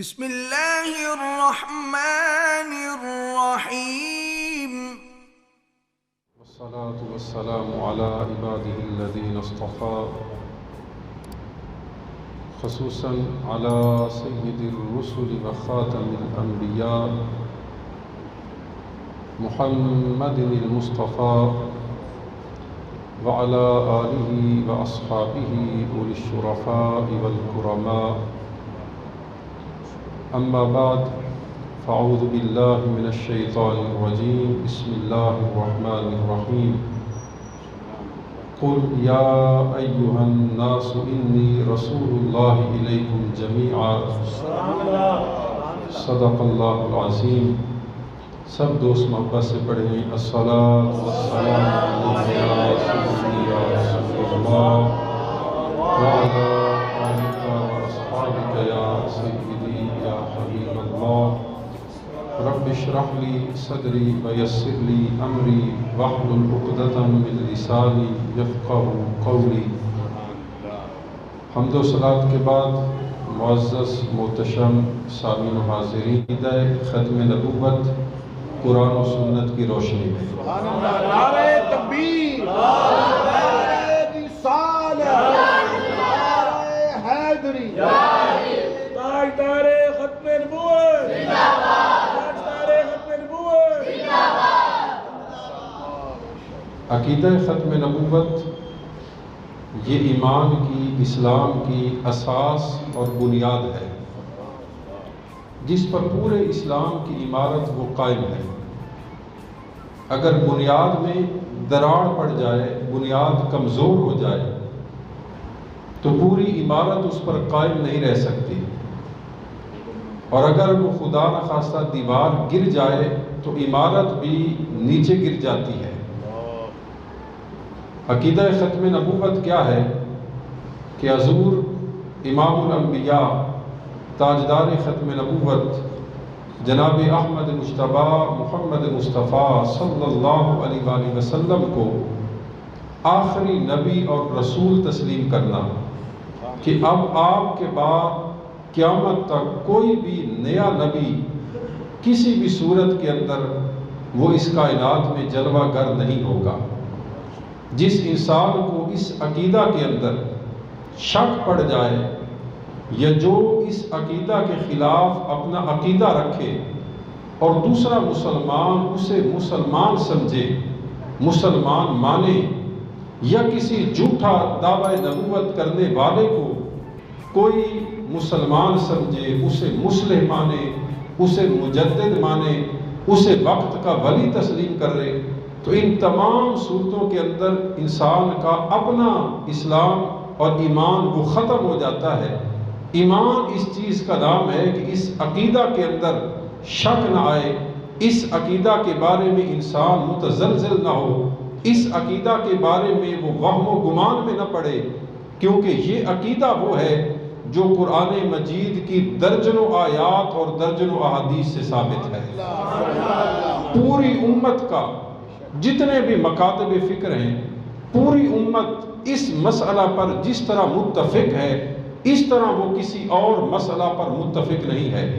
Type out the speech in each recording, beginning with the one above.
بسم اللہ الرحمن الرحیم والصلاة والسلام على عباده الذين اصطفى خصوصا على سيد الرسل وخاتم الأنبياء محمد المصطفى وعلى آله وأصحابه أولي الشرفاء والكرماء. أما بعد فأعوذ بالله من الشيطان الرجيم. بسم الله الرحمن الرحيم. قل يا أيها الناس إني رسول الله إليكم جميعا. صدق الله العظيم. سب دوست محبت سے پڑھیں الصلاة والسلام علیک یا سیدی یا رسول اللہ وعلی آلک واصحابک یا سیدی یا حبیب اللہ. رب اشرح لی صدری ویسر لی امری واحلل عقدۃ من لسانی یفقهوا قولی. حمد و صلوات کے بعد معزز محتشم سامعین و حاضرین، عقیدہ ختم نبوت قرآن و سنت کی روشنی میں نعرہ تکبیر، نعرہ رسالت، نعرہ حیدری، تاجدار ختم نبوت، تاجدار ختم نبوت. عقیدہ ختم نبوت یہ ایمان کی، اسلام کی اساس اور بنیاد ہے جس پر پورے اسلام کی عمارت وہ قائم ہے. اگر بنیاد میں دراڑ پڑ جائے، بنیاد کمزور ہو جائے تو پوری عمارت اس پر قائم نہیں رہ سکتی، اور اگر وہ خدا نخواستہ دیوار گر جائے تو عمارت بھی نیچے گر جاتی ہے. عقیدہ ختم نبوت کیا ہے کہ حضور امام الانبیاء تاجدار ختم نبوت جناب احمد مجتبی محمد مصطفیٰ صلی اللہ علیہ وآلہ وسلم کو آخری نبی اور رسول تسلیم کرنا کہ اب آپ کے بعد قیامت تک کوئی بھی نیا نبی کسی بھی صورت کے اندر وہ اس کائنات میں جلوہ گر نہیں ہوگا. جس انسان کو اس عقیدہ کے اندر شک پڑ جائے یا جو اس عقیدہ کے خلاف اپنا عقیدہ رکھے اور دوسرا مسلمان اسے مسلمان سمجھے، مسلمان مانے، یا کسی جھوٹا دعوی نبوت کرنے والے کو کوئی مسلمان سمجھے، اسے مصلح مانے، اسے مجدد مانے، اسے وقت کا ولی تسلیم کر رہے، تو ان تمام صورتوں کے اندر انسان کا اپنا اسلام اور ایمان وہ ختم ہو جاتا ہے. ایمان اس چیز کا نام ہے کہ اس عقیدہ کے اندر شک نہ آئے، اس عقیدہ کے بارے میں انسان متزلزل نہ ہو، اس عقیدہ کے بارے میں وہ وہم و گمان میں نہ پڑے، کیونکہ یہ عقیدہ وہ ہے جو قرآن مجید کی درجنوں آیات اور درجنوں احادیث سے ثابت ہے. پوری امت کا جتنے بھی مکاتب فکر ہیں، پوری امت اس مسئلہ پر جس طرح متفق ہے اس طرح وہ کسی اور مسئلہ پر متفق نہیں ہے.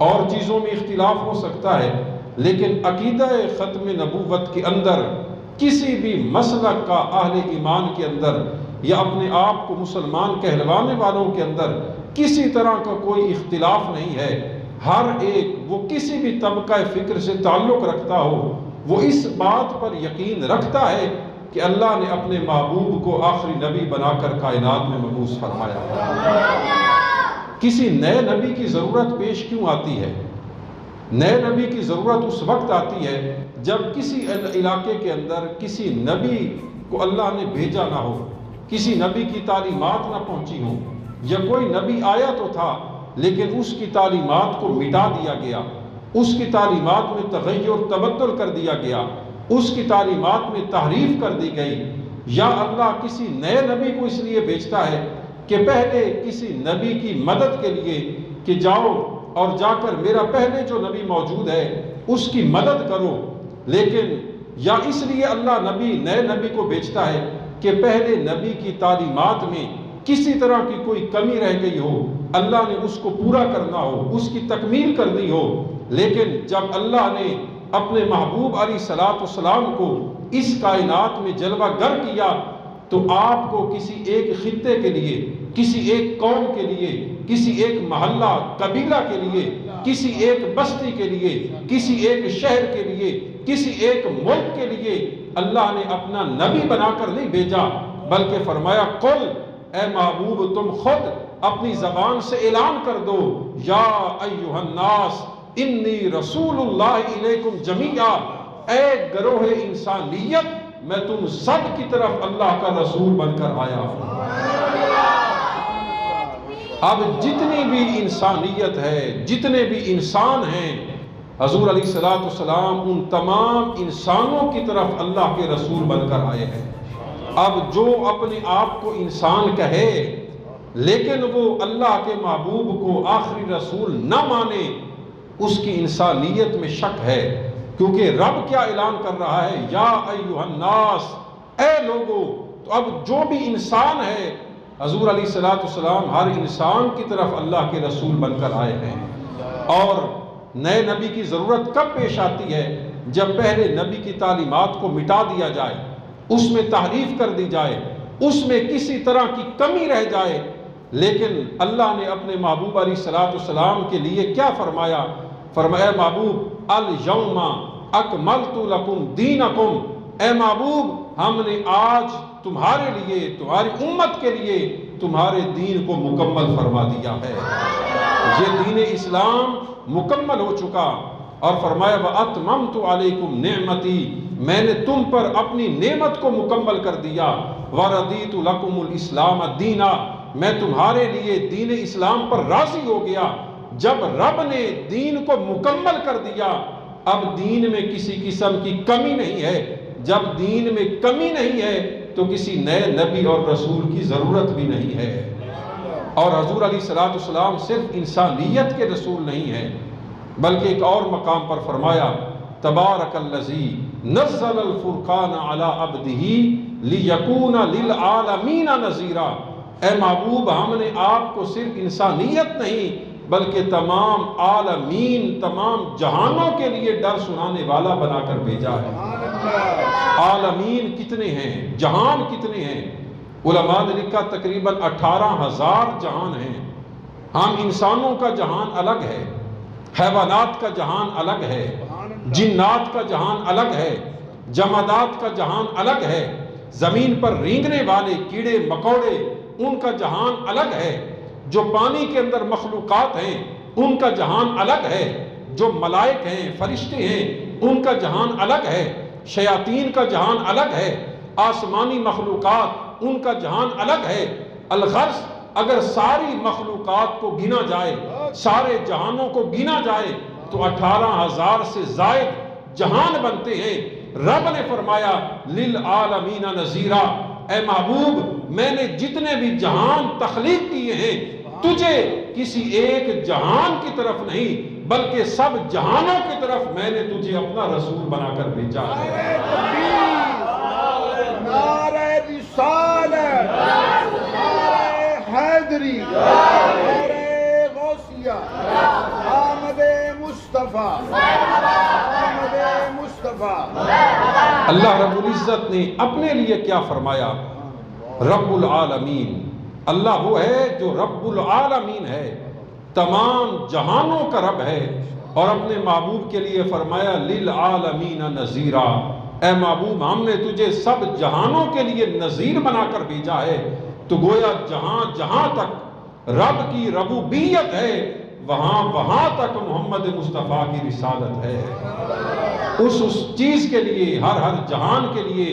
اور چیزوں میں اختلاف ہو سکتا ہے، لیکن عقیدہ ختم نبوت کے اندر کسی بھی مسلک کا اہل ایمان کے اندر یا اپنے آپ کو مسلمان کہلوانے والوں کے اندر کسی طرح کا کوئی اختلاف نہیں ہے. ہر ایک وہ کسی بھی طبقہ فکر سے تعلق رکھتا ہو، وہ اس بات پر یقین رکھتا ہے کہ اللہ نے اپنے محبوب کو آخری نبی بنا کر کائنات میں مبعوث فرمایا. کسی نئے نبی کی ضرورت پیش کیوں آتی ہے؟ نئے نبی کی ضرورت اس وقت آتی ہے جب کسی علاقے کے اندر کسی نبی کو اللہ نے بھیجا نہ ہو، کسی نبی کی تعلیمات نہ پہنچی ہوں، یا کوئی نبی آیا تو تھا لیکن اس کی تعلیمات کو مٹا دیا گیا، اس کی تعلیمات میں تغیر تبدل کر دیا گیا، اس کی تعلیمات میں تحریف کر دی گئی. یا اللہ کسی نئے نبی کو اس لیے بھیجتا ہے کہ پہلے کسی نبی کی مدد کے لیے کہ جاؤ اور جا کر میرا پہلے جو نبی موجود ہے اس کی مدد کرو. لیکن یا اس لیے اللہ نئے نبی کو بھیجتا ہے کہ پہلے نبی کی تعلیمات میں کسی طرح کی کوئی کمی رہ گئی ہو، اللہ نے اس کو پورا کرنا ہو، اس کی تکمیل کرنی ہو، لیکن جب اللہ نے اپنے محبوب علیہ السلام کو اس کائنات میں جلوہ گر کیا تو آپ کو کسی ایک خطے کے لیے، کسی ایک قوم کے لیے، کسی ایک محلہ قبیلہ کے لیے، کسی ایک بستی کے لیے، کسی ایک شہر کے لیے، کسی ایک ملک کے لیے اللہ نے اپنا نبی بنا کر نہیں بھیجا، بلکہ فرمایا قل، اے محبوب تم خود اپنی زبان سے اعلان کر دو، یا ایھا الناس انی رسول اللہ الیکم جمیعا، اے گروہ انسانیت میں تم سب کی طرف اللہ کا رسول بن کر آیا ہوں۔ اب جتنی بھی انسانیت ہے، جتنے بھی انسان ہیں، حضور علیہ السلام ان تمام انسانوں کی طرف اللہ کے رسول بن کر آئے ہیں۔ اب جو اپنے آپ کو انسان کہے لیکن وہ اللہ کے محبوب کو آخری رسول نہ مانے، اس کی انسانیت میں شک ہے، کیونکہ رب کیا اعلان کر رہا ہے، یا ایھا الناس، اے لوگو۔ تو اب جو بھی انسان ہے، حضور علیہ السلام ہر انسان کی طرف اللہ کے رسول بن کر آئے ہیں۔ اور نئے نبی کی ضرورت کب پیش آتی ہے؟ جب پہلے نبی کی تعلیمات کو مٹا دیا جائے، اس میں تحریف کر دی جائے، اس میں کسی طرح کی کمی رہ جائے۔ لیکن اللہ نے اپنے محبوب علیہ السلام کے لیے کیا فرمایا؟ فرمایا محبوب الیوم اکملت لکم دینکم، اے محبوب ہم نے آج تمہارے لیے، تمہاری امت کے لیے تمہارے دین کو مکمل فرما دیا ہے۔ یہ دین اسلام مکمل ہو چکا، اور فرمایا وَأَتْمَمْتُ عَلَيْكُمْ نِعْمَتِي، میں نے تم پر اپنی نعمت کو مکمل کر دیا۔ وَرَضِيتُ لَكُمُ الْإِسْلَامَ دِينًا، میں تمہارے لیے دین اسلام پر راضی ہو گیا۔ جب رب نے دین کو مکمل کر دیا، اب دین میں کسی قسم کی کمی نہیں ہے۔ جب دین میں کمی نہیں ہے تو کسی نئے نبی اور رسول کی ضرورت بھی نہیں ہے۔ اور حضور علیہ السلام صرف انسانیت کے رسول نہیں ہیں، بلکہ ایک اور مقام پر فرمایا تبارک الذی نزل الفرقان علی عبدہ لیکون للعالمین نذیرا، اے محبوب ہم نے آپ کو صرف انسانیت نہیں بلکہ تمام عالمین، تمام جہانوں کے لیے ڈر سنانے والا بنا کر بھیجا ہے۔ عالمین کتنے ہیں، جہان کتنے ہیں؟ علماء نے لکھا تقریباً 18,000 جہان ہیں۔ ہم انسانوں کا جہان الگ ہے، حیوانات کا جہان الگ ہے، جنات کا جہان الگ ہے، جمادات کا جہان الگ ہے، زمین پر رینگنے والے کیڑے مکوڑے ان کا جہان الگ ہے، جو پانی کے اندر مخلوقات ہیں ان کا جہان الگ ہے، جو ملائک ہیں، فرشتے ہیں، ان کا جہان الگ ہے، شیاطین کا جہان الگ ہے، آسمانی مخلوقات ان کا جہان الگ ہے۔ الغرض اگر ساری مخلوقات کو گنا جائے، سارے جہانوں کو گنا جائے تو 18,000 سے زائد جہان بنتے ہیں۔ رب نے فرمایا للعالمین نذیرا، اے محبوب میں نے جتنے بھی جہان تخلیق کیے ہیں تجھے کسی ایک جہان کی طرف نہیں بلکہ سب جہانوں کی طرف میں نے تجھے اپنا رسول بنا کر بھیجا ہے۔ نعرہ رسالت، نعرہ حیدری، نعرہ غوثیہ، آمد مصطفیٰ، آمد مصطفیٰ۔ اللہ رب العزت نے اپنے لیے کیا فرمایا؟ رب العالمین، اللہ وہ ہے جو رب العالمین ہے، تمام جہانوں کا رب ہے، اور اپنے محبوب کے لیے فرمایا للعالمین نذیرا، اے محبوب ہم نے تجھے سب جہانوں کے لیے نذیر بنا کر بھیجا ہے۔ تو گویا جہاں جہاں تک رب کی ربوبیت ہے وہاں تک محمد مصطفیٰ کی رسالت ہے۔ اس چیز کے لیے ہر جہان کے لیے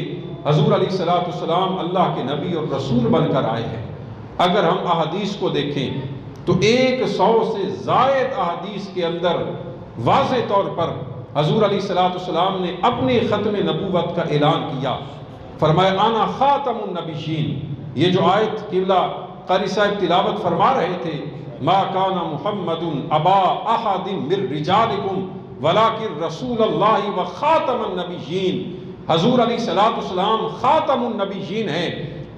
حضور علیہ السلام اللہ کے نبی اور رسول بن کر آئے ہیں۔ اگر ہم احادیث کو دیکھیں تو 100 سے زائد احادیث کے اندر واضح طور پر حضور علیہ السلام نے اپنے ختم نبوت کا اعلان کیا۔ فرمایا انا خاتم النبیین، یہ جو آیت قبلہ قاری صاحب تلاوت فرما رہے تھے، ما کان محمد ابا احد من رجالکم ولکن رسول اللہ و خاتم النبیین، حضور علیہ السلام خاتم النبیین ہیں۔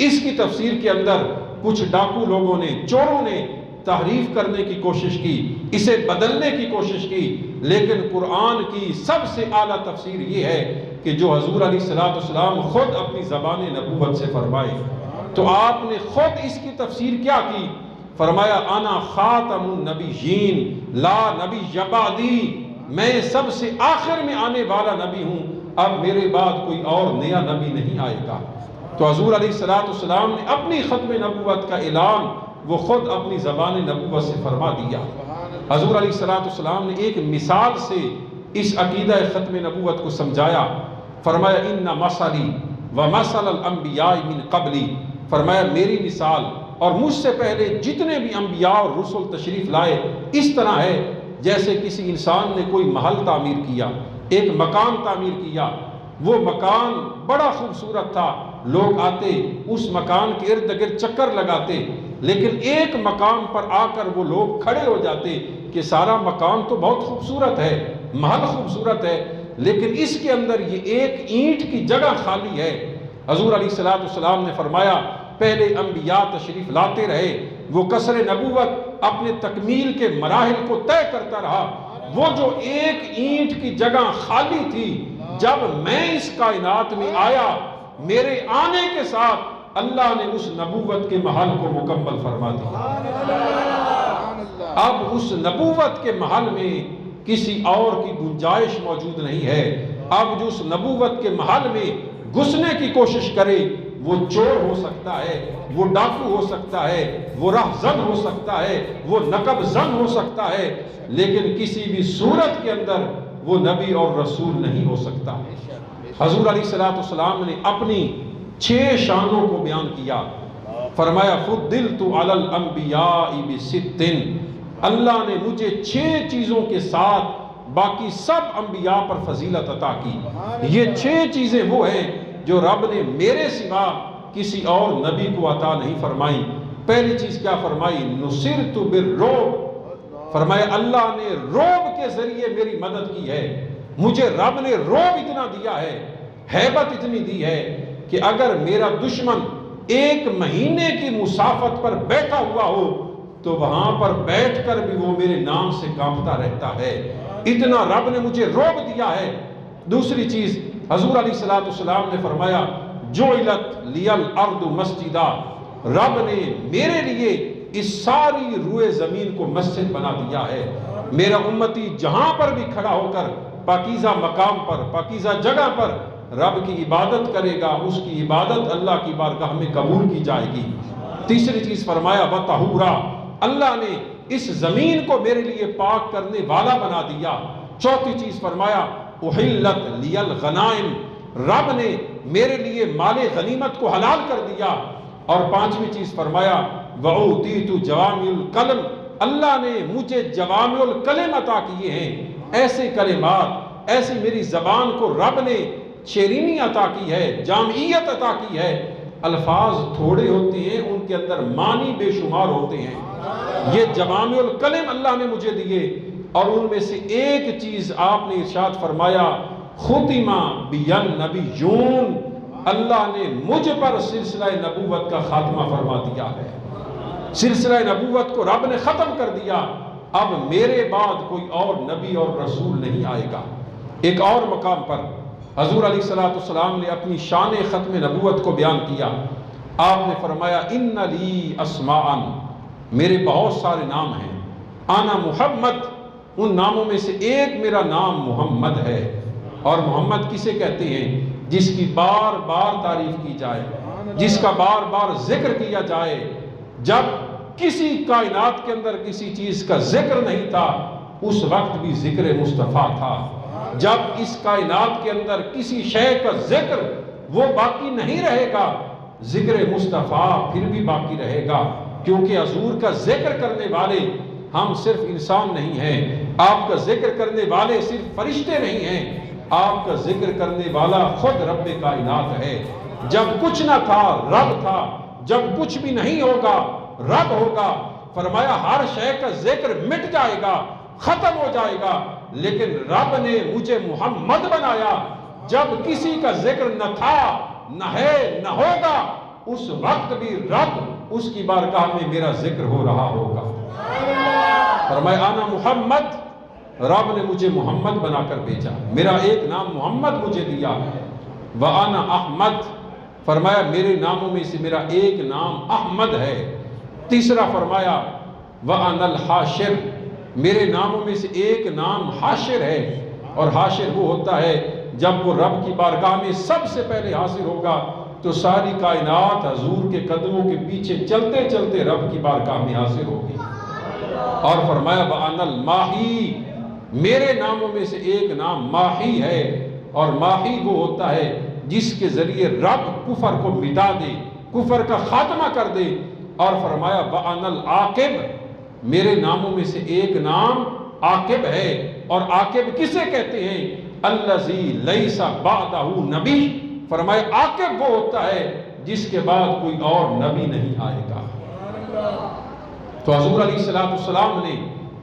اس کی تفسیر کے اندر کچھ ڈاکو لوگوں نے، چوروں نے تحریف کرنے کی کوشش کی، اسے بدلنے کی کوشش کی، لیکن قرآن کی سب سے اعلیٰ تفسیر یہ ہے کہ جو حضور علیہ السلام خود اپنی زبان نبوت سے فرمائے۔ تو آپ نے خود اس کی تفسیر کیا کی؟ فرمایا انا خاتم النبیین لا نبی بعدی، میں سب سے آخر میں آنے والا نبی ہوں، اب میرے بعد کوئی اور نیا نبی نہیں آئے گا۔ تو حضور علیہ السلام نے اپنی ختم نبوت کا اعلان وہ خود اپنی زبان نبوت سے فرما دیا۔ حضور علیہ السلام نے ایک مثال سے اس عقیدہ ختم نبوت کو سمجھایا۔ فرمایا ان مثلی ومثل الانبیاء من قبلی، فرمایا میری مثال اور مجھ سے پہلے جتنے بھی انبیاء اور رسل تشریف لائے اس طرح ہے جیسے کسی انسان نے کوئی محل تعمیر کیا، ایک مکان تعمیر کیا، وہ مکان بڑا خوبصورت تھا، لوگ آتے اس مکان کے ارد گرد چکر لگاتے، لیکن ایک مقام پر آ کر وہ لوگ کھڑے ہو جاتے کہ سارا مکان تو بہت خوبصورت ہے، محل خوبصورت ہے، لیکن اس کے اندر یہ ایک اینٹ کی جگہ خالی ہے۔ حضور علیہ السلام نے فرمایا پہلے انبیاء تشریف لاتے رہے، وہ قصر نبوت اپنے تکمیل کے مراحل کو طے کرتا رہا، وہ جو ایک اینٹ کی جگہ خالی تھی، جب میں اس کائنات میں آیا میرے آنے کے ساتھ اللہ نے اس نبوت کے محل کو مکمل فرما دیا۔ اب اس نبوت کے محل میں کسی اور کی گنجائش موجود نہیں ہے۔ اب جو اس نبوت کے محل میں گھسنے کی کوشش کرے وہ چور ہو سکتا ہے، وہ ڈاکو ہو سکتا ہے، وہ رہزن ہو سکتا ہے، وہ نقب زن ہو سکتا ہے، لیکن کسی بھی صورت کے اندر وہ نبی اور رسول نہیں ہو سکتا۔ حضور علیہ السلام نے اپنی 6 شانوں کو بیان کیا۔ فرمایا فضلت علی الانبیاء بست، اللہ نے مجھے 6 چیزوں کے ساتھ باقی سب انبیاء پر فضیلت عطا کی۔ یہ 6 چیزیں وہ ہیں جو رب نے میرے سوا کسی اور نبی کو عطا نہیں فرمائی۔ پہلی چیز کیا فرمائی؟ نصرت بالرعب، فرمایا اللہ نے رعب کے ذریعے میری مدد کی ہے، مجھے رب نے رعب اتنا دیا ہے، ہیبت اتنی دی ہے کہ اگر میرا دشمن 1 مہینے کی مسافت پر بیٹھا ہوا ہو تو وہاں پر بیٹھ کر بھی وہ میرے نام سے کانپتا رہتا ہے، اتنا رب نے مجھے رعب دیا ہے۔ دوسری چیز حضور علیہ السلام نے فرمایا جعلت لی الارض مسجدا، رب نے میرے لیے اس ساری روئے زمین کو مسجد بنا دیا ہے، میرا امتی جہاں پر بھی کھڑا ہو کر پاکیزہ مقام پر، پاکیزہ جگہ پر رب کی عبادت کرے گا، اس کی عبادت اللہ کی بارگاہ میں قبول کی جائے گی۔ تیسری چیز فرمایا وطہورا، اللہ نے اس زمین کو میرے لیے پاک کرنے والا بنا دیا۔ چوتھی چیز فرمایا احلت لی الغنائم، رب نے میرے لیے مال غنیمت کو حلال کر دیا۔ اور پانچویں چیز فرمایا وَأُوتِيتُ جَوَامِعُ الْكَلِمِ، اللہ نے مجھے جوامع الکلم عطا کیے ہیں، ایسے کلمات، ایسی میری زبان کو رب نے شیرینی عطا کی ہے، جامعیت عطا کی ہے۔ الفاظ تھوڑے ہوتے ہیں، ان کے اندر معنی بے شمار ہوتے ہیں۔ یہ جوامع الکلم اللہ نے مجھے دیے، اور ان میں سے ایک چیز آپ نے ارشاد فرمایا ختم بی النبیون، اللہ نے مجھ پر سلسلہ نبوت کا خاتمہ فرما دیا ہے، سلسلہ نبوت کو رب نے ختم کر دیا، اب میرے بعد کوئی اور نبی اور رسول نہیں آئے گا۔ ایک اور مقام پر حضور علیہ السلام نے اپنی شان ختم نبوت کو بیان کیا۔ آپ نے فرمایا ان لی اسماء، میرے بہت سارے نام ہیں، انا محمد، ان ناموں میں سے ایک میرا نام محمد ہے۔ اور محمد کسے کہتے ہیں؟ جس کی بار بار تعریف کی جائے، جس کا بار بار ذکر کیا جائے۔ جب کسی کائنات کے اندر کسی چیز کا ذکر نہیں تھا اس وقت بھی ذکر مصطفیٰ تھا، جب اس کائنات کے اندر کسی شے کا ذکر وہ باقی نہیں رہے گا، ذکر مصطفیٰ پھر بھی باقی رہے گا، کیونکہ حضور کا ذکر کرنے والے ہم صرف انسان نہیں ہیں، آپ کا ذکر کرنے والے صرف فرشتے نہیں ہیں، آپ کا ذکر کرنے والا خود رب کائنات ہے۔ جب کچھ نہ تھا رب تھا، جب کچھ بھی نہیں ہوگا رب ہوگا۔ فرمایا ہر شے کا ذکر مٹ جائے گا، ختم ہو جائے گا، لیکن رب نے مجھے محمد بنایا۔ جب کسی کا ذکر نہ تھا، نہ ہے، نہ ہوگا، اس وقت بھی رب اس کی بارگاہ میں میرا ذکر ہو رہا ہوگا۔ فرمایا انا محمد، رب نے مجھے محمد بنا کر بھیجا، میرا ایک نام محمد مجھے دیا۔ وَأَنَا احمد، فرمایا میرے ناموں میں سے میرا ایک نام احمد ہے۔ تیسرا فرمایا وَأَنَا الْحَاشِرُ، میرے ناموں میں سے ایک نام حاشر ہے، اور حاشر وہ ہوتا ہے جب وہ رب کی بارگاہ میں سب سے پہلے حاضر ہوگا تو ساری کائنات حضور کے قدموں کے پیچھے چلتے چلتے رب کی بارگاہ میں حاضر ہوگی۔ اور فرمایا وَأَنَا الْمَاحِي، میرے ناموں میں سے ایک نام ماحی ہے، اور ماحی وہ ہوتا ہے جس کے ذریعے رب کفر کو مٹا دے، کفر کا خاتمہ کر دے۔ اور فرمایا وَأَنَا الْعَاقِبُ، میرے ناموں میں سے ایک نام عاقب ہے، اور عاقب کسے کہتے ہیں؟ الَّذِي لَيْسَ بَعْدَهُ نَبِيٌّ، فرمایا عاقب وہ ہوتا ہے جس کے بعد کوئی اور نبی نہیں آئے گا۔ تو حضور علیہ السلام نے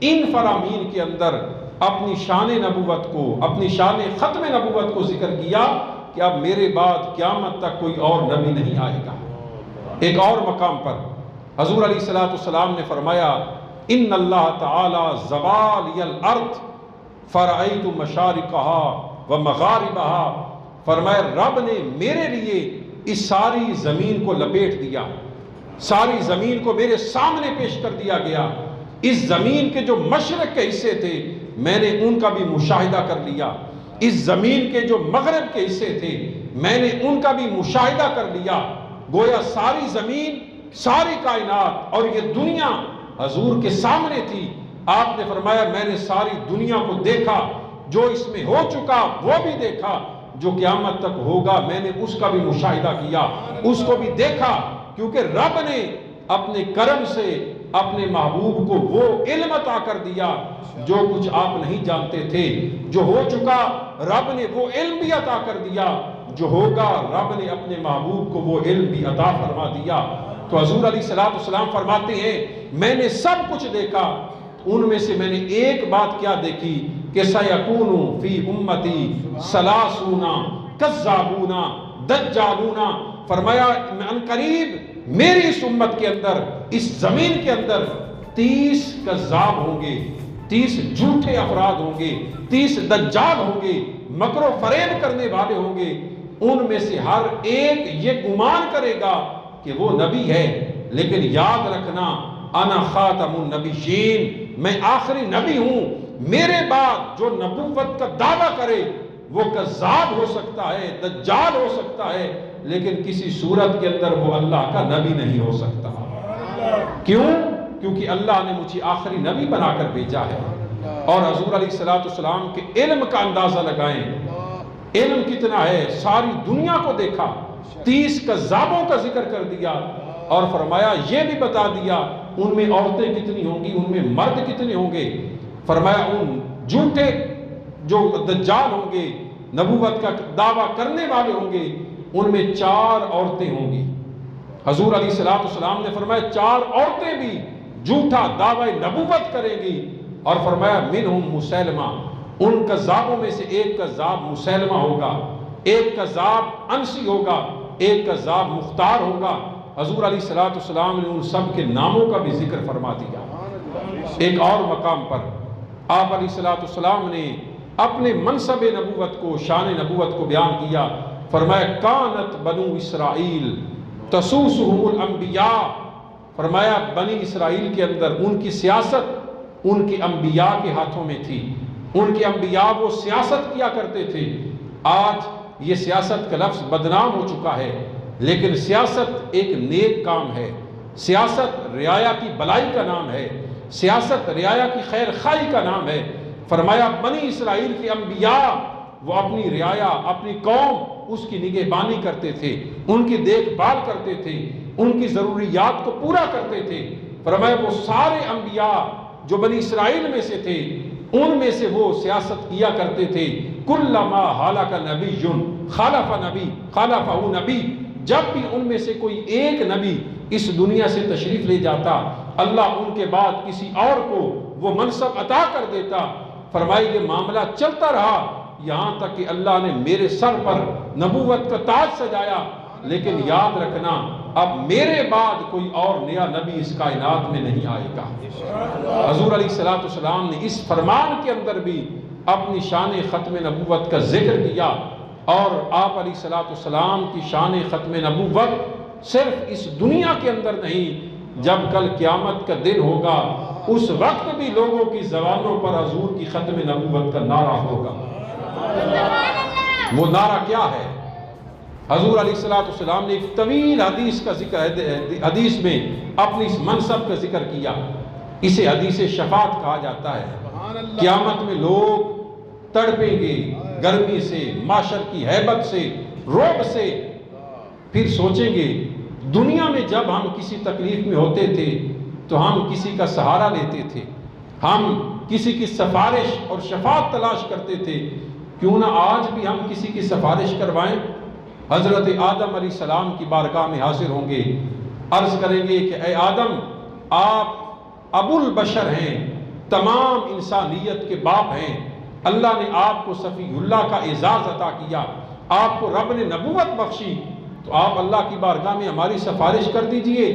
ان فرامین کے اندر اپنی شان نبوت کو، اپنی شان ختم نبوت کو ذکر کیا کہ اب میرے بعد قیامت تک کوئی اور نبی نہیں آئے گا۔ ایک اور مقام پر حضور علیہ السلام نے فرمایا ان اللہ تعالی زوالی الارض فرأیت مشارقها ومغاربها، فرمایا رب نے میرے لیے اس ساری زمین کو لپیٹ دیا، ساری زمین کو میرے سامنے پیش کر دیا گیا۔ اس زمین کے جو مشرق کے حصے تھے میں نے ان کا بھی مشاہدہ کر لیا، اس زمین کے جو مغرب کے حصے تھے میں نے ان کا بھی مشاہدہ کر لیا۔ گویا ساری زمین، ساری کائنات اور یہ دنیا حضور کے سامنے تھی۔ آپ نے فرمایا میں نے ساری دنیا کو دیکھا، جو اس میں ہو چکا وہ بھی دیکھا، جو قیامت تک ہوگا میں نے اس کا بھی مشاہدہ کیا، اس کو بھی دیکھا، کیونکہ رب نے اپنے کرم سے اپنے محبوب کو وہ علم عطا کر دیا جو کچھ آپ نہیں جانتے تھے۔ جو ہو چکا رب نے وہ علم بھی عطا کر دیا، جو ہوگا رب نے اپنے محبوب کو وہ علم بھی عطا فرما دیا۔ تو حضور علیہ السلام فرماتے ہیں میں نے سب کچھ دیکھا، ان میں سے میں نے ایک بات کیا دیکھی کہ سَيَكُونُ فِي أُمَّتِي ثَلَاثُونَ كَذَّابُونَ دَجَّالُونَ، فرمایا ان قریب میری اس امت کے اندر، اس زمین کے اندر 30 کذاب ہوں گے، 30 جھوٹے افراد ہوں گے، 30 دجال ہوں گے، مکر و فریب کرنے والے ہوں گے۔ ان میں سے ہر ایک یہ گمان کرے گا کہ وہ نبی ہے، لیکن یاد رکھنا انا خاتم النبیین، میں آخری نبی ہوں، میرے بعد جو نبوت کا دعویٰ کرے وہ کذاب ہو سکتا ہے، دجال ہو سکتا ہے، لیکن کسی صورت کے اندر وہ اللہ کا نبی نہیں ہو سکتا۔ کیوں؟ کیونکہ اللہ نے مجھے آخری نبی بنا کر بھیجا ہے۔ اور حضور علیہ السلام کے علم کا اندازہ لگائیں، علم کتنا ہے، ساری دنیا کو دیکھا، 30 کذابوں کا ذکر کر دیا، اور فرمایا یہ بھی بتا دیا ان میں عورتیں کتنی ہوں گی، ان میں مرد کتنے ہوں گے۔ فرمایا ان جھوٹے جو دجال ہوں گے، نبوت کا دعویٰ کرنے والے ہوں گے، ان میں 4 عورتیں ہوں گی۔ حضور علیہ السلام نے فرمایا 4 عورتیں بھی جھوٹا دعوی نبوت کریں گی، اور فرمایا منہم مسیلمہ، ان کذابوں میں سے ایک کذاب مسیلمہ ہوگا، ایک کذاب انسی ہوگا، ایک کذاب مختار ہوگا۔ حضور علیہ السلام نے ان سب کے ناموں کا بھی ذکر فرما دیا۔ ایک اور مقام پر آپ علیہ السلام نے اپنے منصب نبوت کو، شان نبوت کو بیان کیا۔ فرمایا کانت بنو اسرائیل تسوسہم الانبیاء، فرمایا بنی اسرائیل کے اندر ان کی سیاست ان کے انبیاء کے ہاتھوں میں تھی، ان کے انبیاء وہ سیاست کیا کرتے تھے۔ آج یہ سیاست کا لفظ بدنام ہو چکا ہے، لیکن سیاست ایک نیک کام ہے، سیاست رعایا کی بلائی کا نام ہے، سیاست رعایا کی خیر خواہی کا نام ہے۔ فرمایا بنی اسرائیل کے انبیاء وہ اپنی رعایا، اپنی قوم اس کی نگہبانی کرتے تھے، ان کی دیکھ بھال کرتے تھے، ان کی ضروریات کو پورا کرتے تھے۔ فرمایا وہ سارے انبیاء جو بنی اسرائیل میں سے تھے ان میں سے وہ سیاست کیا کرتے تھے۔ کلما ہلک نبی خلفہ نبی، جب بھی ان میں سے کوئی ایک نبی اس دنیا سے تشریف لے جاتا اللہ ان کے بعد کسی اور کو وہ منصب عطا کر دیتا۔ فرمایا یہ معاملہ چلتا رہا یہاں تک کہ اللہ نے میرے سر پر نبوت کا تاج سجایا، لیکن یاد رکھنا اب میرے بعد کوئی اور نیا نبی اس کائنات میں نہیں آئے گا۔ حضور علیہ السلام نے اس فرمان کے اندر بھی اپنی شان ختم نبوت کا ذکر کیا، اور آپ علیہ السلام کی شان ختم نبوت صرف اس دنیا کے اندر نہیں، جب کل قیامت کا دن ہوگا اس وقت بھی لوگوں کی زبانوں پر حضور کی ختم نبوت کا نعرہ ہوگا۔ وہ نعرہ کیا ہے؟ حضور علیہ السلام نے ایک طویل حدیث کا ذکر، حدیث میں اپنی اس منصب کا ذکر کیا، اسے حدیث شفاعت کہا جاتا ہے۔ قیامت میں لوگ تڑپیں گے گرمی سے، معاشر کی ہیبت سے، رعب سے، پھر سوچیں گے دنیا میں جب ہم کسی تکلیف میں ہوتے تھے تو ہم کسی کا سہارا لیتے تھے، ہم کسی کی سفارش اور شفاعت تلاش کرتے تھے، کیوں نہ آج بھی ہم کسی کی سفارش کروائیں؟ حضرت آدم علیہ السلام کی بارگاہ میں حاضر ہوں گے، عرض کریں گے کہ اے آدم، آپ ابو البشر ہیں، تمام انسانیت کے باپ ہیں، اللہ نے آپ کو صفی اللہ کا اعزاز عطا کیا، آپ کو رب نے نبوت بخشی، تو آپ اللہ کی بارگاہ میں ہماری سفارش کر دیجئے۔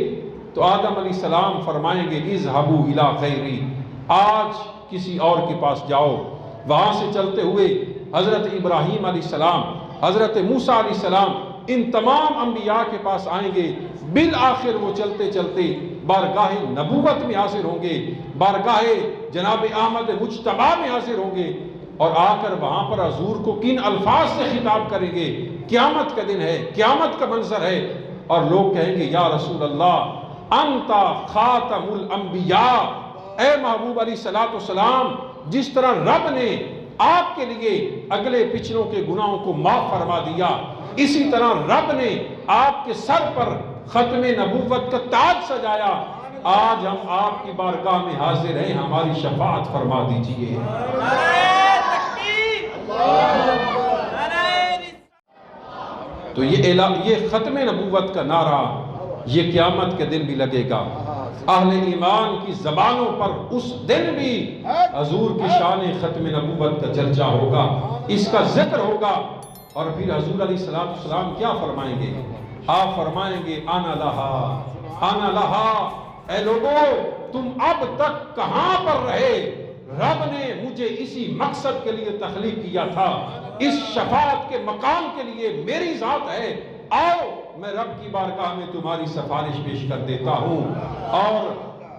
تو آدم علیہ السلام فرمائیں گے اذهبوا الى غیری، آج کسی اور کے پاس جاؤ۔ وہاں سے چلتے ہوئے حضرت ابراہیم علیہ السلام، حضرت موسیٰ علیہ السلام، ان تمام انبیاء کے پاس آئیں گے، بالآخر وہ چلتے چلتے بارگاہ نبوت میں حاضر ہوں گے، بارگاہ جناب احمد مجتبی میں حاضر ہوں گے، اور آ کر وہاں پر حضور کو کن الفاظ سے خطاب کریں گے؟ قیامت کا دن ہے، قیامت کا منظر ہے، اور لوگ کہیں گے یا رسول اللہ انت خاتم الانبیاء، اے محبوب علیہ السلام، جس طرح رب نے آپ کے لیے اگلے پچھلوں کے گناہوں کو معاف فرما دیا، اسی طرح رب نے آپ کے سر پر ختم نبوت کا تاج سجایا، آج ہم آپ کی بارگاہ میں حاضر ہیں، ہماری شفاعت فرما دیجئے۔ تو یہ ختم نبوت کا نعرہ یہ قیامت کے دن بھی لگے گا، اہل ایمان کی زبانوں پر اس دن بھی حضور کی شان ختم نبوت کا چرچا ہوگا، اس کا ذکر ہوگا۔ اور پھر حضور علیہ السلام کیا فرمائیں گے؟ آپ فرمائیں گے انا لہا، انا لہا، اے لوگو تم اب تک کہاں پر رہے؟ رب نے مجھے اسی مقصد کے لیے تخلیق کیا تھا، اس شفاعت کے مقام کے لیے میری ذات ہے، آؤ میں رب کی بارگاہ میں تمہاری سفارش پیش کر دیتا ہوں۔ اور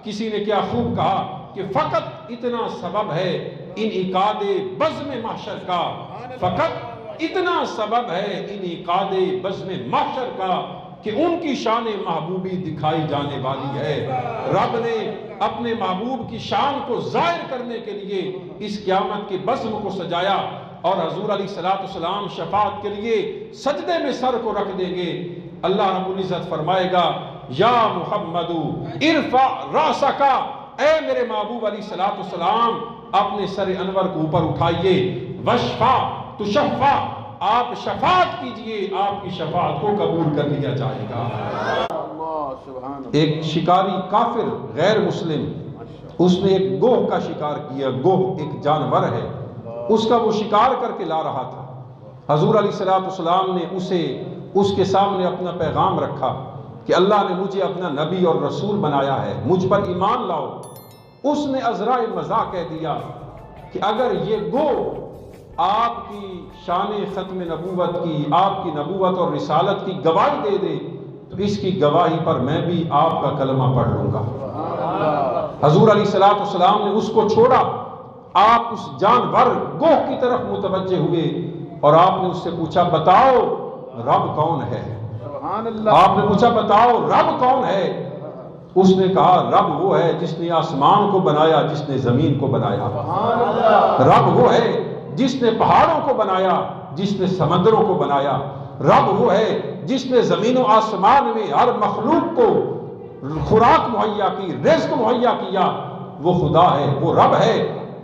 کسی نے کیا خوب کہا کہ فقط اتنا سبب ہے انعقاد بزم محشر کا، فقط اتنا سبب ہے انعقاد بزم محشر کا کہ ان کی شان محبوبی دکھائی جانے والی ہے۔ رب نے اپنے محبوب کی شان کو ظاہر کرنے کے لیے اس قیامت کے بزم کو سجایا، اور حضور علیہ السلام شفاعت کے لیے سجدے میں سر کو رکھ دیں گے۔ اللہ رب العزت فرمائے گا یا محمد ارفع راسک، اے میرے محبوب علیہ السلام اپنے سر انور کو اوپر اٹھائیے، وشفع تشفع، آپ شفاعت کیجئے، آپ کی شفاعت کو قبول کر لیا جائے گا۔ ایک شکاری کافر غیر مسلم، اس نے ایک گوہ کا شکار کیا، گوہ ایک جانور ہے، اس کا وہ شکار کر کے لا رہا تھا۔ حضور علیہ السلام نے اس کے سامنے اپنا پیغام رکھا کہ اللہ نے مجھے اپنا نبی اور رسول بنایا ہے، مجھ پر ایمان لاؤ۔ اس نے عذرائے مزاح کہہ دیا کہ اگر یہ گوہ آپ کی شان ختم نبوت کی، آپ کی نبوت اور رسالت کی گواہی دے دے تو اس کی گواہی پر میں بھی آپ کا کلمہ پڑھ لوں گا۔ حضور علیہ السلام نے اس کو چھوڑا، آپ اس جانور گوہ کی طرف متوجہ ہوئے اور آپ نے اس سے پوچھا بتاؤ رب کون ہے؟ آپ نے پوچھا بتاؤ رب کون ہے؟ اس نے کہا رب وہ ہے جس نے آسمان کو بنایا، جس نے زمین کو بنایا، رب وہ ہے جس نے پہاڑوں کو بنایا، جس نے سمندروں کو بنایا، رب وہ ہے جس نے زمین و آسمان میں ہر مخلوق کو خوراک مہیا کی، رزق مہیا کیا، وہ خدا ہے، وہ رب ہے۔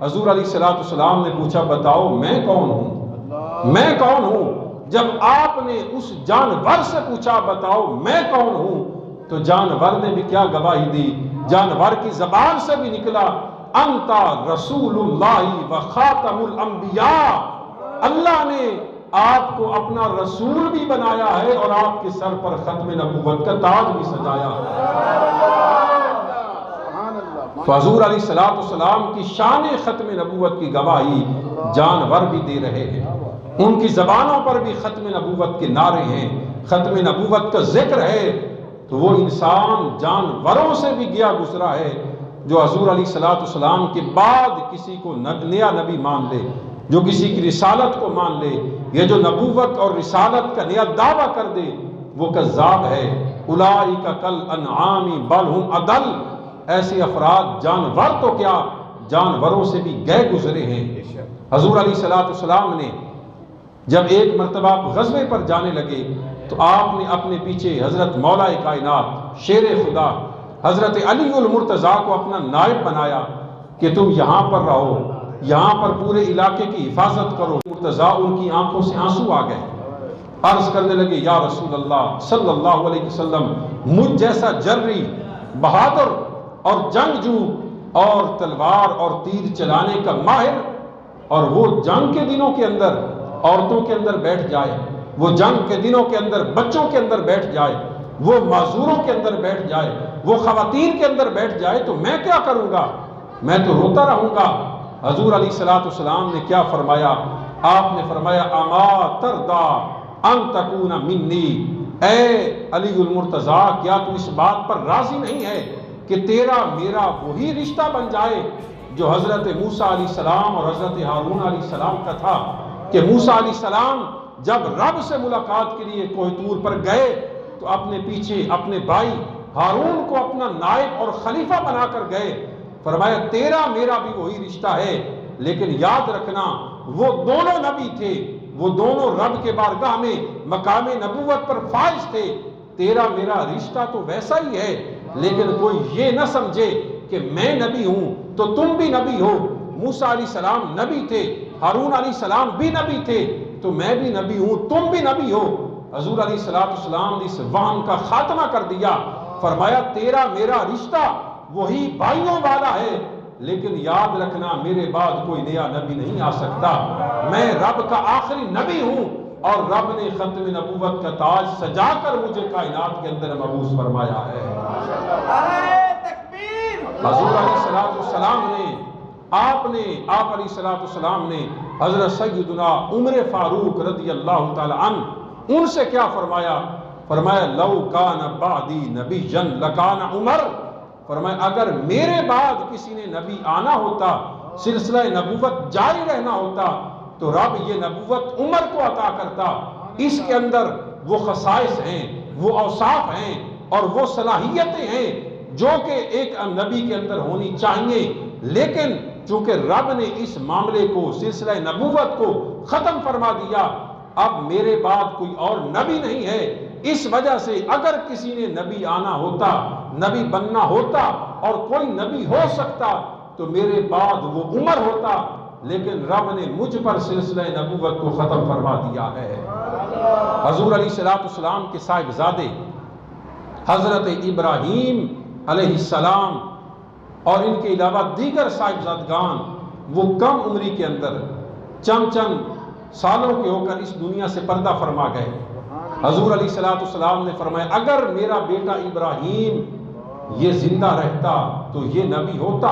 حضور علیہ السلام نے پوچھا بتاؤ میں کون ہوں؟ میں کون ہوں؟ جب آپ نے اس جانور سے پوچھا بتاؤ میں کون ہوں، تو جانور نے بھی کیا گواہی دی؟ جانور کی زبان سے بھی نکلا انت رسول اللہ و خاتم الانبیاء، اللہ نے آپ کو اپنا رسول بھی بنایا ہے اور آپ کے سر پر ختم نبوت کا تاج بھی سجایا ہے۔ حضور علیہ السلام کی شان ختم نبوت کی گواہی جانور بھی دے رہے ہیں، ان کی زبانوں پر بھی ختم نبوت کے نعرے ہیں، ختم نبوت کا ذکر ہے۔ تو وہ انسان جانوروں سے بھی گیا گزرا ہے جو حضور علیہ السلام کے بعد کسی کو نیا نبی مان لے، جو کسی کی رسالت کو مان لے، یہ جو نبوت اور رسالت کا نیا دعویٰ کر دے وہ کذاب ہے۔ اولئک کالانعام بل ہم اضل، ایسے افراد جانور تو کیا جانوروں سے بھی گئے گزرے ہیں۔ حضور علیہ السلام نے جب ایک مرتبہ غزوے پر جانے لگے تو آپ نے اپنے پیچھے حضرت مولا کائنات شیر خدا حضرت علی المرتضیٰ کو اپنا نائب بنایا کہ تم یہاں پر رہو، یہاں پر پورے علاقے کی حفاظت کرو۔ مرتضیٰ ان کی آنکھوں سے آنسو آ گئے، عرض کرنے لگے یا رسول اللہ صلی اللہ علیہ وسلم، مجھ جیسا جری بہادر اور جنگجو اور تلوار اور تیر چلانے کا ماہر، اور وہ جنگ کے دنوں کے اندر عورتوں کے اندر بیٹھ جائے، وہ جنگ کے دنوں کے اندر بچوں کے اندر بیٹھ جائے، وہ معذوروں کے اندر بیٹھ جائے، وہ خواتین کے اندر بیٹھ جائے تو میں کیا کروں گا؟ میں تو روتا رہوں گا۔ حضور علیہ السلام نے کیا فرمایا؟ آپ نے فرمایا اما ترضا ان تکون منی، اے علی المرتضیٰ کیا تو اس بات پر راضی نہیں ہے کہ تیرا میرا وہی رشتہ بن جائے جو حضرت موسیٰ علیہ السلام اور حضرت ہارون علیہ السلام کا تھا، کہ موسیٰ علیہ السلام جب رب سے ملاقات کے لیے کوہ طور پر گئے تو اپنے پیچھے اپنے بھائی ہارون کو اپنا نائب اور خلیفہ بنا کر گئے۔ فرمایا تیرا میرا بھی وہی رشتہ ہے، لیکن یاد رکھنا وہ دونوں نبی تھے، وہ دونوں رب کے بارگاہ میں مقام نبوت پر فائز تھے۔ تیرا میرا رشتہ تو ویسا ہی ہے، لیکن کوئی یہ نہ سمجھے کہ میں نبی ہوں تو تم بھی نبی ہو۔ موسیٰ علیہ السلام نبی تھے، ہارون علیہ السلام بھی نبی تھے، تو میں بھی نبی ہوں تم بھی نبی ہو۔ حضور علیہ السلام نے اس وہم کا خاتمہ کر دیا، فرمایا تیرا میرا رشتہ وہی بھائیوں والا ہے، لیکن یاد رکھنا میرے بعد کوئی نیا نبی نہیں آ سکتا، میں رب کا آخری نبی ہوں، اور رب نے ختم نبوت کا تاج سجا کر مجھے کائنات کے اندر مبعوث فرمایا ہے۔ حضور علیہ السلام نے آپ علیہ السلام نے حضرت سیدنا عمر فاروق رضی اللہ تعالی عنہ ان سے کیا فرمایا؟ فرمایا لو کان بعدی نبی لکان عمر، فرمایا اگر میرے بعد کسی نے نبی آنا ہوتا، سلسلہ نبوت جاری رہنا ہوتا، تو رب یہ نبوت عمر کو عطا کرتا۔ اس کے اندر وہ خصائص ہیں، وہ اوصاف ہیں اور وہ صلاحیتیں ہیں جو کہ ایک نبی کے اندر ہونی چاہیے، لیکن چونکہ رب نے اس معاملے کو سلسلہ نبوت کو ختم فرما دیا، اب میرے بعد کوئی اور نبی نہیں ہے، اس وجہ سے اگر کسی نے نبی آنا ہوتا، نبی بننا ہوتا اور کوئی نبی ہو سکتا تو میرے بعد وہ عمر ہوتا، لیکن رب نے مجھ پر سلسلہ نبوت کو ختم فرما دیا ہے۔ حضور علیہ السلام کے صاحبزادے حضرت ابراہیم علیہ السلام اور ان کے علاوہ دیگر صاحبزادگان وہ کم عمری کے اندر چند سالوں کے ہو کر اس دنیا سے پردہ فرما گئے۔ حضور علیہ السلام نے فرمایا اگر میرا بیٹا ابراہیم یہ زندہ رہتا تو یہ نبی ہوتا،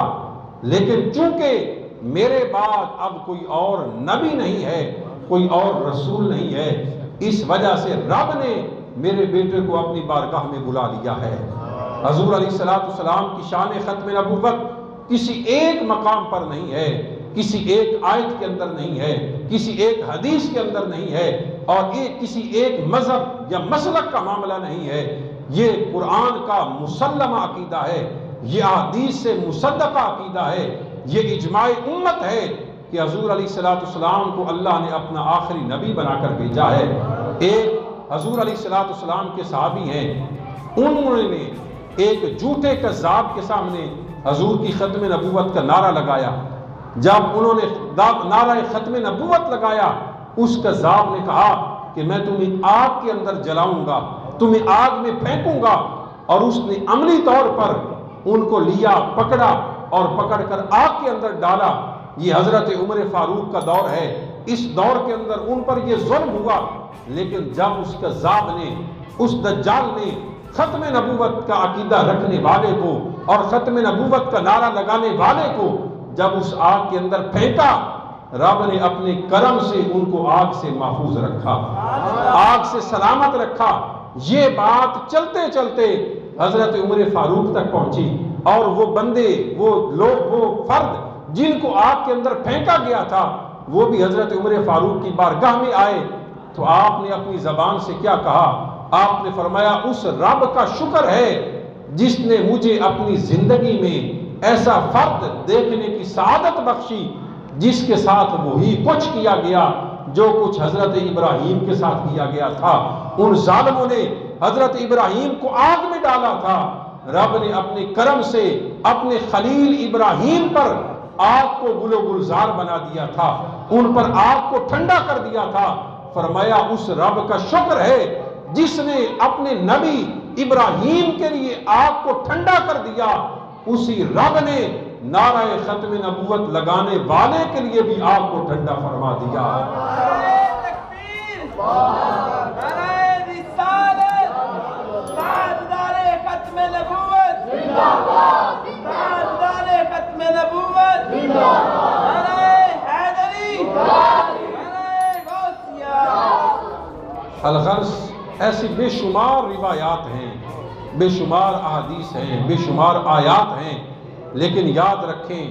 لیکن چونکہ میرے بعد اب کوئی اور نبی نہیں ہے، کوئی اور رسول نہیں ہے، اس وجہ سے رب نے میرے بیٹے کو اپنی بارگاہ میں بلا لیا ہے۔ حضور علیہ السلام کی شان ختم نبوت کسی ایک مقام پر نہیں ہے، کسی ایک آیت کے اندر نہیں ہے، کسی ایک حدیث کے اندر نہیں ہے، اور کسی ایک مذہب یا مسلک کا معاملہ نہیں ہے، یہ قرآن کا مسلمہ عقیدہ ہے، یہ احادیث سے مصدقہ عقیدہ ہے، یہ اجماع امت ہے کہ حضور علیہ السلام کو اللہ نے اپنا آخری نبی بنا کر بھیجا ہے۔ ایک حضور علیہ السلام کے صحابی ہیں، انہوں نے ایک جھوٹے کذاب کے سامنے حضور کی ختم نبوت کا نعرہ لگایا۔ جب انہوں نے نعرہ ختم نبوت لگایا، اس کذاب نے کہا کہ میں تمہیں آگ کے اندر جلاؤں گا، تمہیں آگ میں پھینکوں گا، اور اس نے عملی طور پر ان کو لیا، پکڑا اور پکڑ کر آگ کے اندر ڈالا۔ یہ حضرت عمر فاروق کا دور ہے، اس دور کے اندر ان پر یہ ظلم ہوا، لیکن جب اس کذاب نے، اس دجال نے ختم نبوت کا عقیدہ رکھنے والے کو اور ختم نبوت کا نعرہ لگانے والے کو جب اس آگ کے اندر پھینکا، رب نے اپنے کرم سے ان کو آگ سے محفوظ رکھا، آگ سے سلامت رکھا۔ یہ بات چلتے چلتے حضرت عمر فاروق تک پہنچی، اور وہ بندے، وہ لوگ، وہ فرد جن کو آگ کے اندر پھینکا گیا تھا، وہ بھی حضرت عمر فاروق کی بارگاہ میں آئے۔ تو آپ نے اپنی زبان سے کیا کہا؟ آپ نے فرمایا اس رب کا شکر ہے جس نے مجھے اپنی زندگی میں ایسا فرد دیکھنے کی سعادت بخشی جس کے ساتھ وہی کچھ کیا گیا جو کچھ حضرت ابراہیم کے ساتھ کیا گیا تھا۔ ان ظالموں نے حضرت ابراہیم کو آگ میں ڈالا تھا، رب نے اپنے کرم سے اپنے خلیل ابراہیم پر آگ کو گل و گلزار بنا دیا تھا، ان پر آگ کو ٹھنڈا کر دیا تھا۔ فرمایا اس رب کا شکر ہے جس نے اپنے نبی ابراہیم کے لیے آگ کو ٹھنڈا کر دیا، اسی رب نے نعرہ ختم نبوت لگانے والے کے لیے بھی آگ کو ٹھنڈا فرما دیا۔ الغرض ایسی بے شمار روایات ہیں، بے شمار احادیث ہیں، بے شمار آیات ہیں، لیکن یاد رکھیں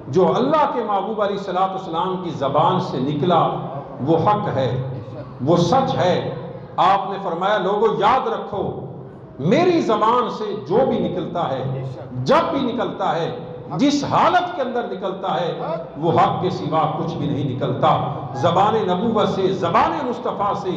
جو اللہ کے محبوب علیہ السلام کی زبان سے نکلا وہ حق ہے، وہ سچ ہے۔ آپ نے فرمایا لوگوں یاد رکھو میری زبان سے جو بھی نکلتا ہے، جب بھی نکلتا ہے، جس حالت کے اندر نکلتا ہے، وہ حق کے سوا کچھ بھی نہیں نکلتا۔ زبان نبوت سے، زبان مصطفیٰ سے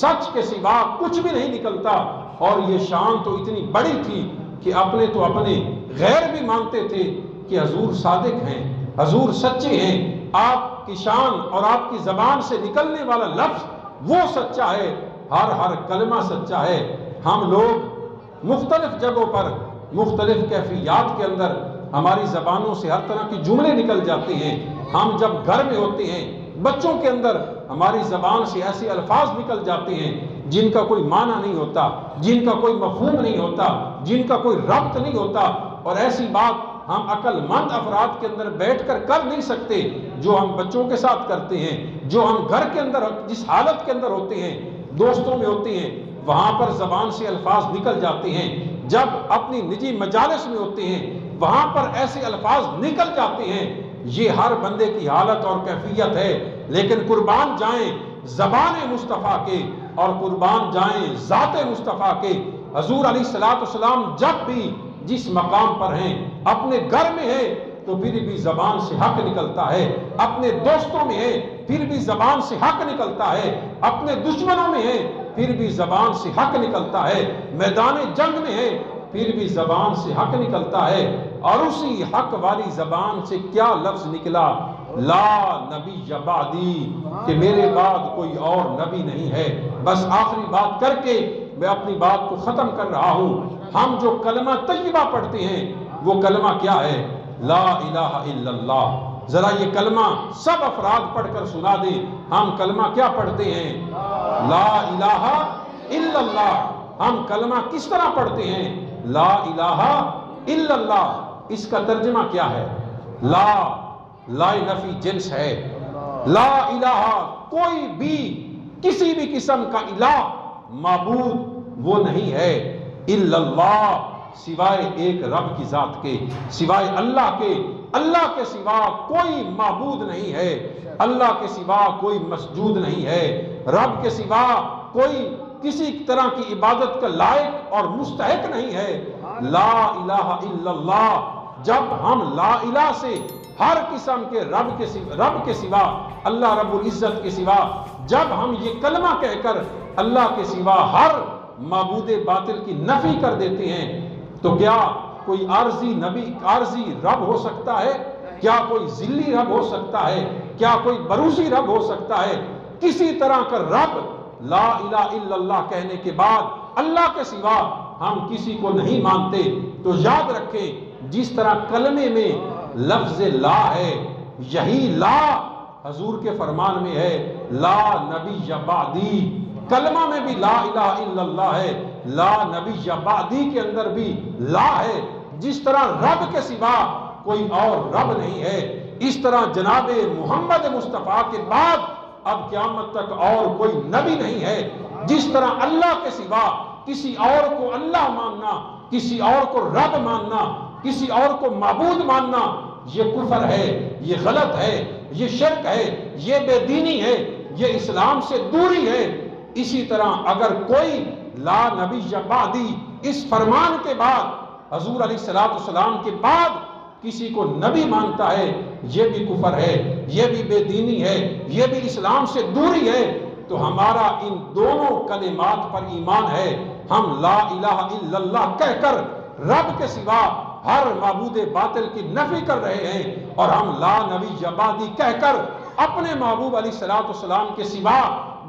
سچ کے سوا کچھ بھی نہیں نکلتا۔ اور یہ شان تو اتنی بڑی تھی کہ اپنے تو اپنے غیر بھی مانتے تھے کہ حضور صادق ہیں، حضور سچے ہیں، آپ کی شان اور آپ کی زبان سے نکلنے والا لفظ وہ سچا ہے، ہر کلمہ سچا ہے۔ ہم لوگ مختلف جگہوں پر، مختلف کیفیات کے اندر ہماری زبانوں سے ہر طرح کی جملے نکل جاتے ہیں۔ ہم جب گھر میں ہوتے ہیں، بچوں کے اندر ہماری زبان سے ایسے الفاظ نکل جاتے ہیں جن کا کوئی معنی نہیں ہوتا، جن کا کوئی مفہوم نہیں ہوتا، جن کا کوئی ربط نہیں ہوتا، اور ایسی بات ہم عقل مند افراد کے اندر بیٹھ کر نہیں سکتے جو ہم بچوں کے ساتھ کرتے ہیں، جو ہم گھر کے اندر جس حالت کے اندر ہوتے ہیں، دوستوں میں ہوتے ہیں، وہاں پر زبان سے الفاظ نکل جاتے ہیں۔ جب اپنی نجی مجالس میں ہوتے ہیں وہاں پر ایسے الفاظ نکل جاتے ہیں۔ یہ ہر بندے کی حالت اور کیفیت ہے، لیکن قربان جائیں زبان مصطفیٰ کے اور قربان جائیں ذات مصطفیٰ کے۔ حضور علیہ السلام جب بھی جس مقام پر ہیں، اپنے گھر میں ہے تو پھر بھی زبان سے حق نکلتا ہے، اپنے دوستوں میں ہے پھر بھی زبان سے حق نکلتا ہے، اپنے دشمنوں میں ہے پھر بھی زبان سے حق نکلتا ہے، میدان جنگ میں ہے پھر بھی زبان سے حق نکلتا ہے۔ اور اسی حق والی زبان سے کیا لفظ نکلا؟ لا نبی بعدی، کہ میرے بعد کوئی اور نبی نہیں ہے۔ بس آخری بات کر کے میں اپنی بات کو ختم کر رہا ہوں۔ ہم جو کلمہ طیبہ پڑھتے ہیں وہ کلمہ کیا ہے؟ لا الہ الا اللہ۔ ذرا یہ کلمہ سب افراد پڑھ کر سنا دیں۔ ہم کلمہ کیا پڑھتے ہیں؟ لا الہ الا اللہ۔ ہم کلمہ کس طرح پڑھتے ہیں؟ لا الہ الا اللہ۔ اس کا ترجمہ کیا ہے؟ لا نفی جنس ہے۔ لا الہ، کوئی بھی کسی بھی قسم کا الہ، معبود وہ نہیں ہے، الا اللہ، سوائے ایک رب کی ذات کے، سوائے اللہ کے۔ اللہ کے سوا کوئی معبود نہیں ہے، اللہ کے سوا کوئی مسجود نہیں ہے، رب کے سوا کوئی کسی طرح کی عبادت کا لائق اور مستحق نہیں ہے۔ لا الہ الا اللہ۔ جب ہم لا الہ سے ہر قسم کے رب کے سوا، اللہ رب العزت کے سوا، جب ہم یہ کلمہ کہہ کر اللہ کے سوا ہر معبود باطل کی نفی کر دیتے ہیں، تو کیا کوئی عارضی رب ہو سکتا ہے؟ کیا کوئی ذلی رب ہو سکتا ہے؟ کیا کوئی بروزی رب ہو سکتا ہے؟ کسی طرح کا رب لا الہ الا اللہ کہنے کے بعد اللہ کے سوا ہم کسی کو نہیں مانتے۔ تو یاد رکھیں جس طرح کلمے میں لفظ لا ہے، یہی لا حضور کے فرمان میں ہے لا نبی بعدی، کلمہ میں بھی لا الہ الا اللہ ہے، لا نبی بعدی کے اندر بھی لا ہے۔ جس طرح رب کے سوا کوئی اور رب نہیں ہے، اس طرح جناب محمد مصطفیٰ کے بعد اب قیامت تک اور کوئی نبی نہیں ہے۔ جس طرح اللہ کے سوا کسی اور کو اللہ ماننا، کسی اور کو رب ماننا، کسی اور کو معبود ماننا یہ کفر ہے، یہ غلط ہے، یہ شرک ہے، یہ بے دینی ہے، یہ اسلام سے دوری ہے۔ اسی طرح اگر کوئی لا نبی بعدی اس فرمان کے بعد حضور علیہ السلام کے بعد کسی کو نبی مانتا ہے، یہ بھی کفر ہے، یہ بھی بے دینی ہے، یہ بھی اسلام سے دوری ہے۔ تو ہمارا ان دونوں کلمات پر ایمان ہے۔ ہم لا الہ الا اللہ کہہ کر رب کے سوا ہر معبود باطل کی نفی کر رہے ہیں، اور ہم لا نبی بعدی کہہ کر اپنے محبوب علیہ السلام کے سوا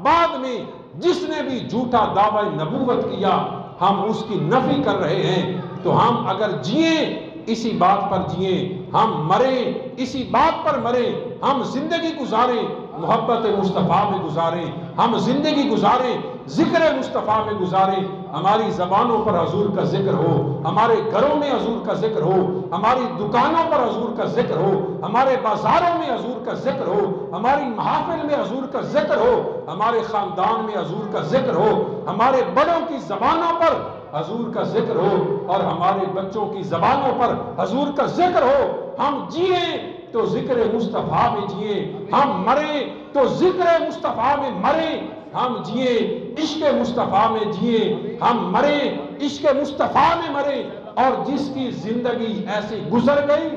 بعد میں جس نے بھی جھوٹا دعوی نبوت کیا ہم اس کی نفی کر رہے ہیں۔ تو ہم اگر جئیں اسی بات پر جئیں، ہم مریں اسی بات پر مریں، ہم زندگی گزاریں محبت مصطفیٰ میں گزاریں، ہم زندگی گزاریں ذکر مصطفیٰ میں گزاریں، ہماری زبانوں پر حضور کا ذکر ہو، ہمارے گھروں میں حضور کا ذکر ہو، ہماری دکانوں پر حضور کا ذکر ہو، ہمارے بازاروں میں حضور کا ذکر ہو، ہماری محافل میں حضور کا ذکر ہو، ہمارے خاندان میں حضور کا ذکر ہو، ہمارے بڑوں کی زبانوں پر حضور کا ذکر ہو، اور ہمارے بچوں کی زبانوں پر حضور کا ذکر ہو۔ ہم جئیں تو ذکر مصطفیٰ میں جئیں، ہم مریں تو ذکر مصطفیٰ میں مریں، ہم جئیں عشق مصطفیٰ میں جئیں، ہم مریں عشق مصطفیٰ میں مریں۔ اور جس کی زندگی ایسی گزر گئی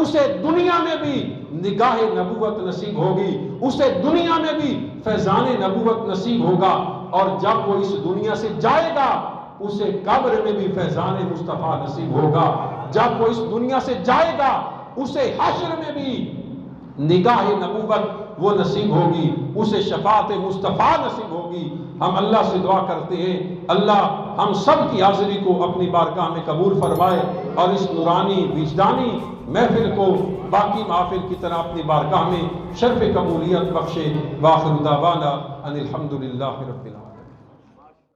اسے دنیا میں بھی نگاہ نبوت نصیب ہوگی، اسے دنیا میں بھی فیضان نبوت نصیب ہوگا، اور جب وہ اس دنیا سے جائے گا اسے قبر میں بھی فیضان مصطفیٰ نصیب ہوگا، جب وہ اس دنیا سے جائے گا اسے حشر میں بھی نگاہ نبوت وہ نصیب ہوگی، اسے شفاعت مصطفیٰ نصیب ہوگی۔ ہم اللہ سے دعا کرتے ہیں اللہ ہم سب کی حاضری کو اپنی بارگاہ میں قبول فرمائے، اور اس نورانی وجدانی محفل کو باقی محافل کی طرح اپنی بارگاہ میں شرف قبولیت بخشے۔ وآخر دعوانا ان الحمدللہ رب العالمین۔